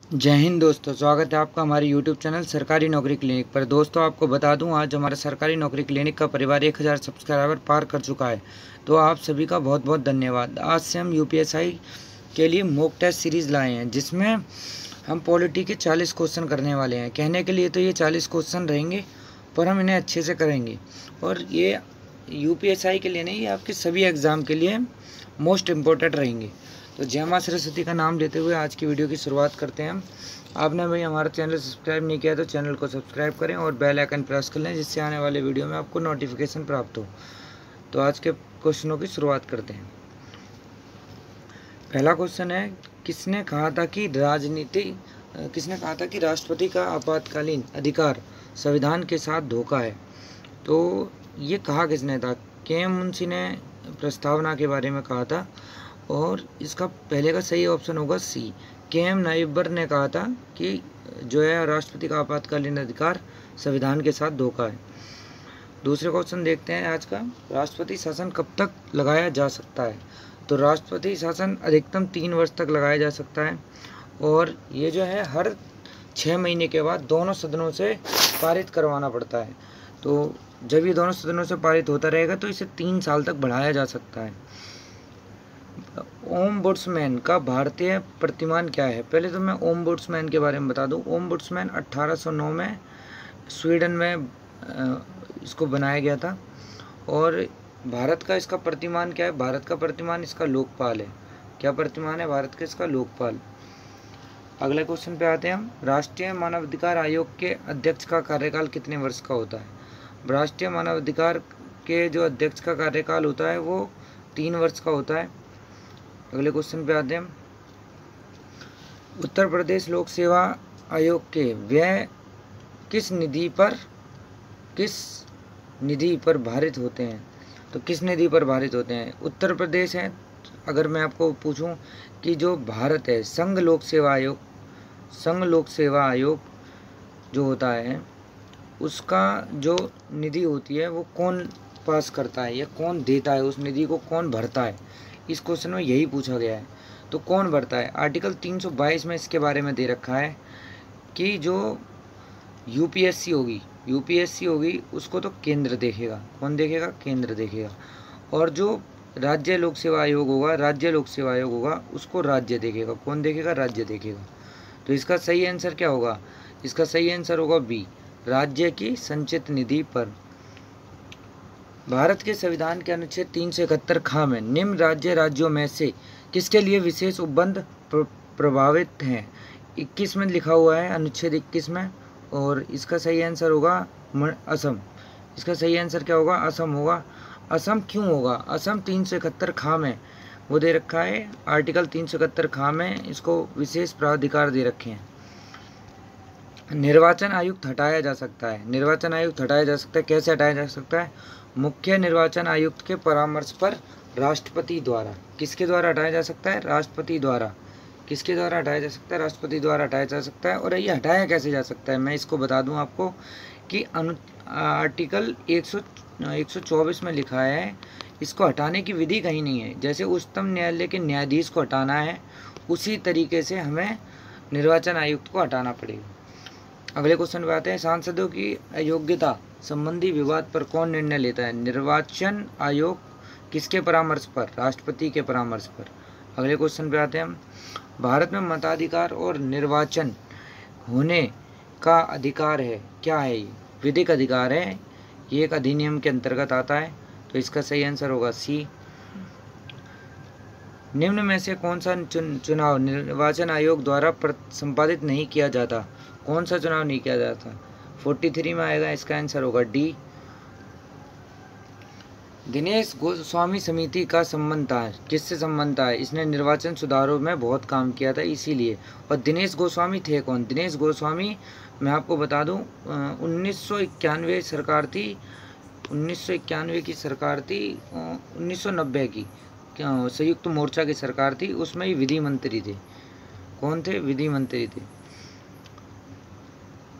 जय हिंद दोस्तों, स्वागत है आपका हमारे YouTube चैनल सरकारी नौकरी क्लिनिक पर। दोस्तों आपको बता दूं, आज हमारा सरकारी नौकरी क्लिनिक का परिवार 1000 सब्सक्राइबर पार कर चुका है। तो आप सभी का बहुत बहुत धन्यवाद। आज से हम UPSI के लिए मॉक टेस्ट सीरीज़ लाए हैं, जिसमें हम पॉलिटी के 40 क्वेश्चन करने वाले हैं। कहने के लिए तो ये 40 क्वेश्चन रहेंगे, पर हम इन्हें अच्छे से करेंगे। और ये UPSI के लिए नहीं, ये आपके सभी एग्ज़ाम के लिए मोस्ट इम्पोर्टेंट रहेंगे। तो जय माँ सरस्वती का नाम लेते हुए आज की वीडियो की शुरुआत करते हैं हम। आपने भाई हमारा चैनल सब्सक्राइब नहीं किया तो चैनल को सब्सक्राइब करें और बेल आइकन प्रेस कर लें, जिससे आने वाले वीडियो में आपको नोटिफिकेशन प्राप्त हो। तो आज के क्वेश्चनों की शुरुआत करते हैं। पहला क्वेश्चन है, किसने कहा था कि राष्ट्रपति का आपातकालीन अधिकार संविधान के साथ धोखा है? तो ये कहा किसने था? KM मुंशी ने प्रस्तावना के बारे में कहा था, और इसका पहले का सही ऑप्शन होगा C। KM नाइब्बर ने कहा था कि जो है राष्ट्रपति का आपातकालीन अधिकार संविधान के साथ धोखा है। दूसरे क्वेश्चन देखते हैं आज का, राष्ट्रपति शासन कब तक लगाया जा सकता है? तो राष्ट्रपति शासन अधिकतम 3 वर्ष तक लगाया जा सकता है, और ये जो है हर 6 महीने के बाद दोनों सदनों से पारित करवाना पड़ता है। तो जब ये दोनों सदनों से पारित होता रहेगा तो इसे 3 साल तक बढ़ाया जा सकता है। ओम्बुड्समैन का भारतीय प्रतिमान क्या है? पहले तो मैं ओम्बुड्समैन के बारे में बता दूं। ओम्बुड्समैन 1809 में स्वीडन में इसको बनाया गया था। और भारत का इसका प्रतिमान क्या है? भारत का प्रतिमान इसका लोकपाल है। क्या प्रतिमान है भारत का? इसका लोकपाल। अगले क्वेश्चन पे आते हैं हम। राष्ट्रीय मानवाधिकार आयोग के अध्यक्ष का कार्यकाल कितने वर्ष का होता है? राष्ट्रीय मानवाधिकार के जो अध्यक्ष का कार्यकाल होता है वो 3 वर्ष का होता है। अगले क्वेश्चन पे आते हैं। उत्तर प्रदेश लोक सेवा आयोग के व्यय किस निधि पर भारित होते हैं? तो किस निधि पर भारित होते हैं? उत्तर प्रदेश है। अगर मैं आपको पूछूं कि जो भारत है, संघ लोक सेवा आयोग जो होता है, उसका जो निधि होती है वो कौन पास करता है या कौन देता है? उस निधि को कौन भरता है? इस क्वेश्चन में यही पूछा गया है। तो कौन भरता है? आर्टिकल 322 में इसके बारे में दे रखा है कि जो यूपीएससी होगी उसको तो केंद्र देखेगा। कौन देखेगा? केंद्र देखेगा। और जो राज्य लोक सेवा आयोग होगा उसको राज्य देखेगा। कौन देखेगा? राज्य देखेगा। तो इसका सही आंसर क्या होगा? इसका सही आंसर होगा B, राज्य की संचित निधि पर। भारत के संविधान के अनुच्छेद 371 ख में निम्न राज्यों में से किसके लिए विशेष उपबंध प्रभावित हैं? 21 में लिखा हुआ है, अनुच्छेद 21 में, और इसका सही आंसर होगा असम। इसका सही आंसर क्या होगा? असम होगा। असम क्यों होगा? असम 371 ख में वो दे रखा है, आर्टिकल 371 ख में इसको विशेष प्राधिकार दे रखे हैं। निर्वाचन आयुक्त हटाया जा सकता है। निर्वाचन आयुक्त हटाया जा सकता है। कैसे हटाया जा सकता है? मुख्य निर्वाचन आयुक्त के परामर्श पर राष्ट्रपति द्वारा। किसके द्वारा हटाया जा सकता है? राष्ट्रपति द्वारा। किसके द्वारा हटाया जा सकता है? राष्ट्रपति द्वारा हटाया जा सकता है। और ये हटाया कैसे जा सकता है? मैं इसको बता दूं आपको कि आर्टिकल 124 में लिखा है, इसको हटाने की विधि कहीं नहीं है। जैसे उच्चतम न्यायालय के न्यायाधीश को हटाना है, उसी तरीके से हमें निर्वाचन आयुक्त को हटाना पड़ेगा। अगले क्वेश्चन पे आते हैं। सांसदों की अयोग्यता संबंधी विवाद पर कौन निर्णय लेता है? निर्वाचन आयोग। किसके परामर्श पर? राष्ट्रपति के परामर्श पर। अगले क्वेश्चन पे आते हैं हम। भारत में मताधिकार और निर्वाचन होने का अधिकार है। क्या है ये? विधिक अधिकार है। ये एक अधिनियम के अंतर्गत आता है। तो इसका सही आंसर होगा C। निम्न में से कौन सा चुनाव निर्वाचन आयोग द्वारा संपादित नहीं किया जाता? कौन सा चुनाव नहीं किया जाता? 43 में आएगा। इसका आंसर होगा D। दिनेश गोस्वामी समिति का संबंध था। किससे संबंध था? इसने निर्वाचन सुधारों में बहुत काम किया था, इसीलिए। और दिनेश गोस्वामी थे कौन? दिनेश गोस्वामी मैं आपको बता दूं, 1991 सरकार थी, 1991 की सरकार थी, 1990 की संयुक्त मोर्चा की सरकार थी, उसमें ही विधि मंत्री थे। कौन थे? विधि मंत्री थे।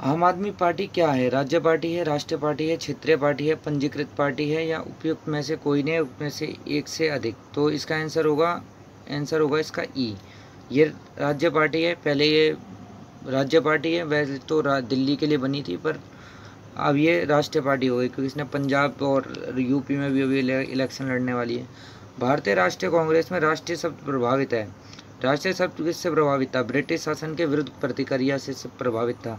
आम आदमी पार्टी क्या है? राज्य पार्टी है, राष्ट्रीय पार्टी है, क्षेत्रीय पार्टी है, पंजीकृत पार्टी है, या उपयुक्त में से कोई नहीं, उसमें से एक से अधिक? तो इसका आंसर होगा इसका E, ये राज्य पार्टी है। पहले ये राज्य पार्टी है, वैसे तो दिल्ली के लिए बनी थी, पर अब ये राष्ट्रीय पार्टी हो गई क्योंकि इसने पंजाब और यूपी में भी अभी इलेक्शन लड़ने वाली है। भारतीय राष्ट्रीय कांग्रेस में राष्ट्रीय शब्द प्रभावित है। राष्ट्रीय शब्द किससे प्रभावित था? ब्रिटिश शासन के विरुद्ध प्रतिक्रिया से प्रभावित था।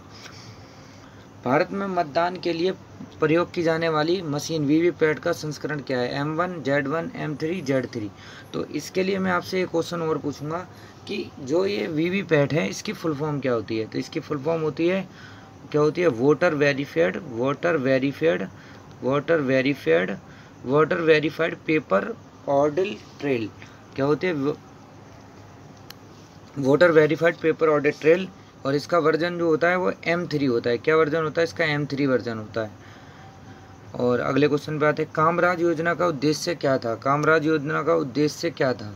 भारत में मतदान के लिए प्रयोग की जाने वाली मशीन वीवीपैट का संस्करण क्या है? M1, Z1, M3, Z3। तो इसके लिए मैं आपसे एक क्वेश्चन और पूछूंगा कि जो ये वीवीपैट है इसकी फुल फॉर्म क्या होती है? तो इसकी फुल फॉर्म होती है, क्या होती है? Voter verified paper audit trail. क्या होती है? Voter verified paper audit trail. और इसका वर्जन जो होता है वो M3 होता है। क्या वर्जन होता है इसका? M3 वर्जन होता है। और अगले क्वेश्चन पे आते हैं, कामराज योजना का उद्देश्य क्या था? कामराज योजना का उद्देश्य क्या था?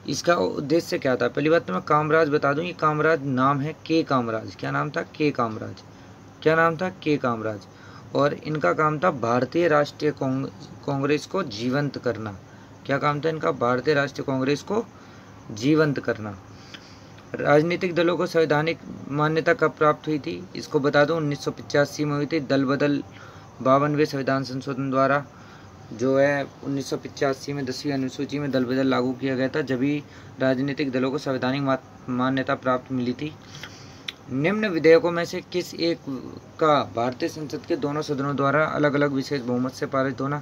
इसका उद्देश्य क्या था? पहली बात तो मैं कामराज बता दूं, ये कामराज नाम है के कामराज। क्या नाम था? के कामराज। क्या नाम था? के कामराज। और इनका काम था भारतीय राष्ट्रीय कांग्रेस को जीवंत करना। क्या काम था इनका? भारतीय राष्ट्रीय कांग्रेस को जीवंत करना। राजनीतिक दलों को संवैधानिक मान्यता कब प्राप्त हुई थी? इसको बता दूं, 1985 में हुई थी। दल बदल 52वें संविधान संशोधन द्वारा जो है 1985 में 10वीं अनुसूची में दल बदल लागू किया गया था, जब भी राजनीतिक दलों को संवैधानिक मान्यता प्राप्त मिली थी। निम्न विधेयकों में से किस एक का भारतीय संसद के दोनों सदनों द्वारा अलग अलग विशेष बहुमत से पारित होना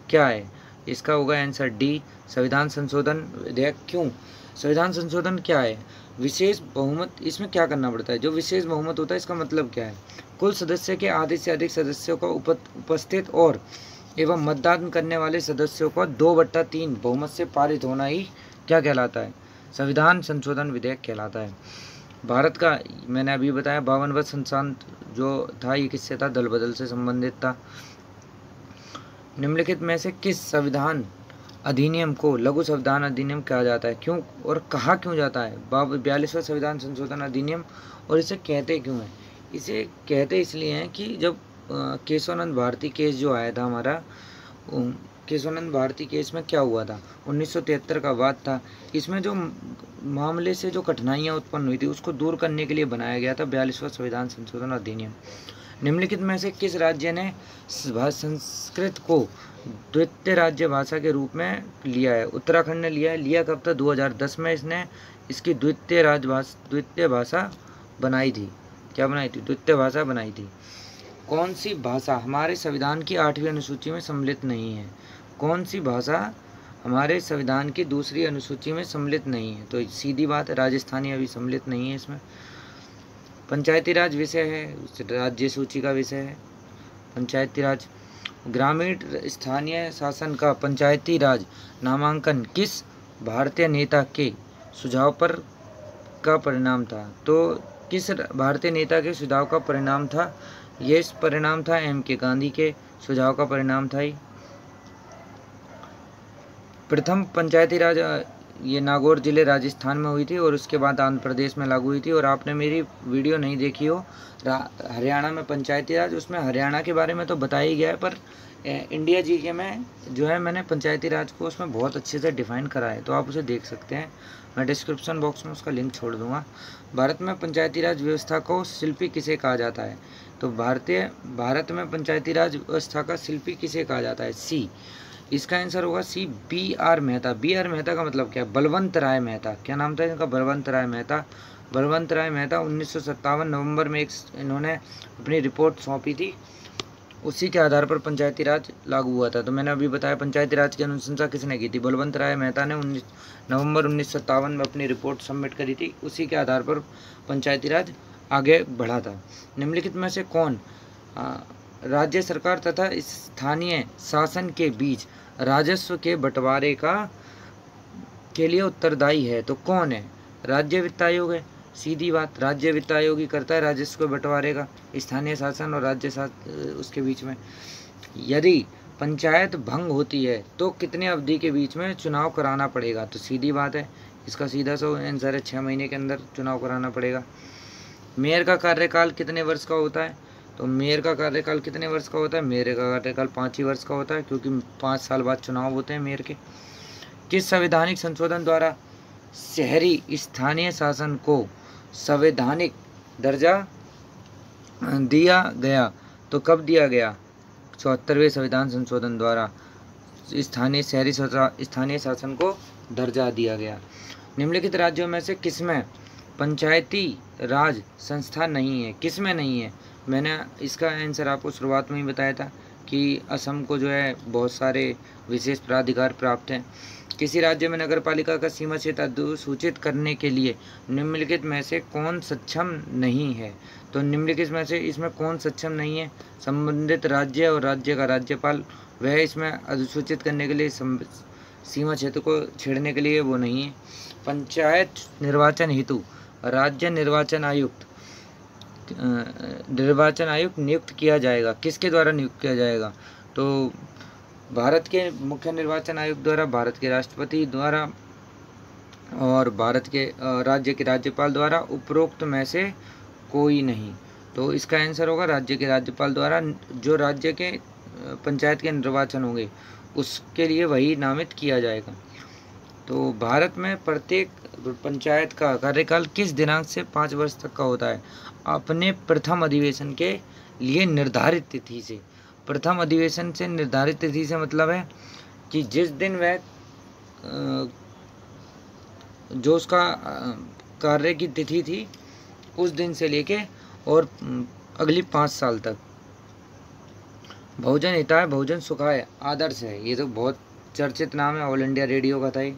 क्या है? इसका होगा आंसर डी, संविधान संशोधन विधेयक। क्यों? संविधान संशोधन क्या है? विशेष बहुमत। इसमें क्या करना पड़ता है? जो विशेष बहुमत होता है इसका मतलब क्या है? कुल सदस्य के आधे से अधिक सदस्यों का उपस्थित और एवं मतदान करने वाले सदस्यों का 2/3 बहुमत से पारित होना ही क्या कहलाता है? संविधान संशोधन विधेयक कहलाता है। भारत का मैंने अभी बताया 52वां संविधान जो था ये किससे था? दल बदल से संबंधित था। निम्नलिखित में से किस संविधान अधिनियम को लघु संविधान अधिनियम कहा जाता है? क्यों और कहा क्यों जाता है? 42वां संविधान संशोधन अधिनियम। और इसे कहते क्यों है? इसे कहते इसलिए हैं कि जब केशवानंद भारती केस जो आया था हमारा, केशवानंद भारती केस में क्या हुआ था? 1973 का वाद था। इसमें जो मामले से जो कठिनाइयाँ उत्पन्न हुई थी उसको दूर करने के लिए बनाया गया था 42वां संविधान संशोधन अधिनियम। निम्नलिखित में से किस राज्य ने संस्कृत को द्वितीय राज्य भाषा के रूप में लिया है? उत्तराखंड ने लिया है। लिया कब था? 2010 में इसने इसकी द्वितीय भाषा बनाई थी। क्या बनाई थी? द्वितीय भाषा बनाई थी। कौन सी भाषा हमारे संविधान की 8वीं अनुसूची में सम्मिलित नहीं है? कौन सी भाषा हमारे संविधान की 2री अनुसूची में सम्मिलित नहीं है? तो सीधी बात है, राजस्थानी अभी सम्मिलित नहीं है इसमें। पंचायती राज विषय है, राज्य सूची का विषय है पंचायती राज। ग्रामीण स्थानीय शासन का पंचायती राज नामांकन किस भारतीय नेता के सुझाव पर का परिणाम था? तो किस भारतीय नेता के सुझाव का परिणाम था? ये परिणाम था M.K. गांधी के सुझाव का परिणाम था। प्रथम पंचायती राज ये नागौर जिले राजस्थान में हुई थी और उसके बाद आंध्र प्रदेश में लागू हुई थी। और आपने मेरी वीडियो नहीं देखी हो हरियाणा में पंचायती राज, उसमें हरियाणा के बारे में तो बताया ही गया है, पर इंडिया जीके में जो है मैंने पंचायती राज को उसमें बहुत अच्छे से डिफाइन करा है, तो आप उसे देख सकते हैं। मैं डिस्क्रिप्शन बॉक्स में उसका लिंक छोड़ दूंगा। भारत में पंचायती राज व्यवस्था को शिल्पी किसे कहा जाता है? तो भारत में पंचायती राज व्यवस्था का शिल्पी किसे कहा जाता है? सी। इसका आंसर होगा सी, B.R. मेहता। B.R. मेहता का मतलब क्या है? बलवंत राय मेहता। क्या नाम था इनका? बलवंत राय मेहता। बलवंत राय मेहता 1957 नवंबर में इन्होंने अपनी रिपोर्ट सौंपी थी, उसी के आधार पर पंचायती राज लागू हुआ था। तो मैंने अभी बताया पंचायती राज की अनुशंसा किसने की थी? बलवंत राय मेहता ने नवंबर 1957 में अपनी रिपोर्ट सबमिट करी थी, उसी के आधार पर पंचायती राज आगे बढ़ा था। निम्नलिखित में से कौन राज्य सरकार तथा स्थानीय शासन के बीच राजस्व के बंटवारे के लिए उत्तरदायी है? तो कौन है? राज्य वित्त आयोग है। सीधी बात, राज्य वित्त आयोग ही करता है राजस्व के बंटवारे का, स्थानीय शासन और राज्य उसके बीच में। यदि पंचायत भंग होती है तो कितने अवधि के बीच में चुनाव कराना पड़ेगा? तो सीधी बात है, इसका सीधा सा आंसर है 6 महीने के अंदर चुनाव कराना पड़ेगा। मेयर का कार्यकाल कितने वर्ष का होता है? तो मेयर का कार्यकाल कितने वर्ष का होता है? मेयर का कार्यकाल 5 ही वर्ष का होता है, क्योंकि 5 साल बाद चुनाव होते हैं मेयर के। किस संवैधानिक संशोधन द्वारा शहरी स्थानीय शासन को संवैधानिक दर्जा दिया गया। तो कब दिया गया? 74वें संविधान संशोधन द्वारा स्थानीय शासन को दर्जा दिया गया। निम्नलिखित राज्यों में से किसमें पंचायती राज संस्था नहीं है? किसमें नहीं है? मैंने इसका आंसर आपको शुरुआत में ही बताया था कि असम को जो है बहुत सारे विशेष प्राधिकार प्राप्त हैं। किसी राज्य में नगर पालिका का सीमा क्षेत्र अधिसूचित करने के लिए निम्नलिखित में से कौन सक्षम नहीं है? तो निम्नलिखित में से इसमें कौन सक्षम नहीं है? संबंधित राज्य और राज्य का राज्यपाल, वह इसमें अधिसूचित करने के लिए सीमा क्षेत्र को छेड़ने के लिए वो नहीं है। पंचायत निर्वाचन हेतु राज्य निर्वाचन आयुक्त नियुक्त किया जाएगा। किसके द्वारा नियुक्त किया जाएगा? तो भारत के मुख्य निर्वाचन आयुक्त द्वारा, भारत के राष्ट्रपति द्वारा और भारत के राज्य के राज्यपाल द्वारा, उपरोक्त में से कोई नहीं। तो इसका आंसर होगा राज्य के राज्यपाल द्वारा। जो राज्य के पंचायत के निर्वाचन होंगे उसके लिए वही नामित किया जाएगा। तो भारत में प्रत्येक पंचायत का कार्यकाल किस दिनांक से 5 वर्ष तक का होता है? अपने प्रथम अधिवेशन के लिए निर्धारित तिथि से। प्रथम अधिवेशन से निर्धारित तिथि से मतलब है कि जिस दिन वह जो उसका कार्य की तिथि थी उस दिन से लेके और अगली 5 साल तक। बहुजन हिताय बहुजन सुखाय आदर्श है, ये तो बहुत चर्चित नाम है, ऑल इंडिया रेडियो का था ये।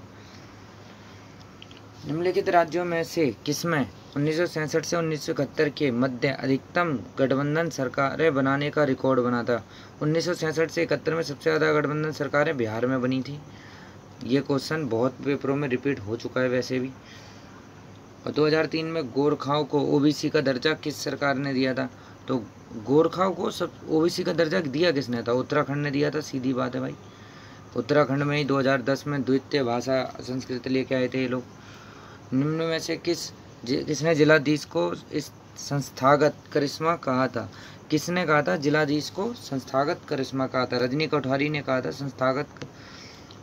निम्नलिखित राज्यों में से किसमें 1967 से 1971 के मध्य अधिकतम गठबंधन सरकारें बनाने का रिकॉर्ड बना था? 1967 से 71 में सबसे ज़्यादा गठबंधन सरकारें बिहार में बनी थी। ये क्वेश्चन बहुत पेपरों में रिपीट हो चुका है वैसे भी। और 2003 में गोरखाओं को ओबीसी का दर्जा किस सरकार ने दिया था? तो गोरखाओं को सब ओबीसी का दर्जा दिया किसने था? उत्तराखंड ने दिया था, सीधी बात है भाई। उत्तराखंड में ही 2010 में द्वितीय भाषा संस्कृत लेके आए थे ये लोग। निम्न में से किसने जिलाधीश को इस संस्थागत करिश्मा कहा था? किसने कहा था जिलाधीश को संस्थागत करिश्मा कहा था? रजनी कोठारी ने कहा था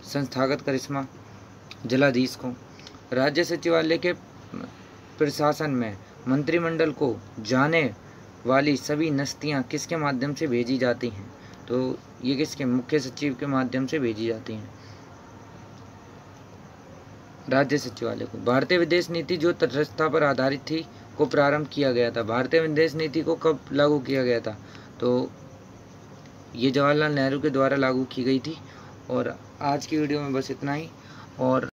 संस्थागत करिश्मा जिलाधीश को। राज्य सचिवालय के प्रशासन में मंत्रिमंडल को जाने वाली सभी नस्तियाँ किसके माध्यम से भेजी जाती हैं? तो ये किसके? मुख्य सचिव के माध्यम से भेजी जाती हैं राज्य सचिवालय को। भारतीय विदेश नीति जो तटस्थता पर आधारित थी को प्रारंभ किया गया था। भारतीय विदेश नीति को कब लागू किया गया था? तो ये जवाहरलाल नेहरू के द्वारा लागू की गई थी। और आज की वीडियो में बस इतना ही। और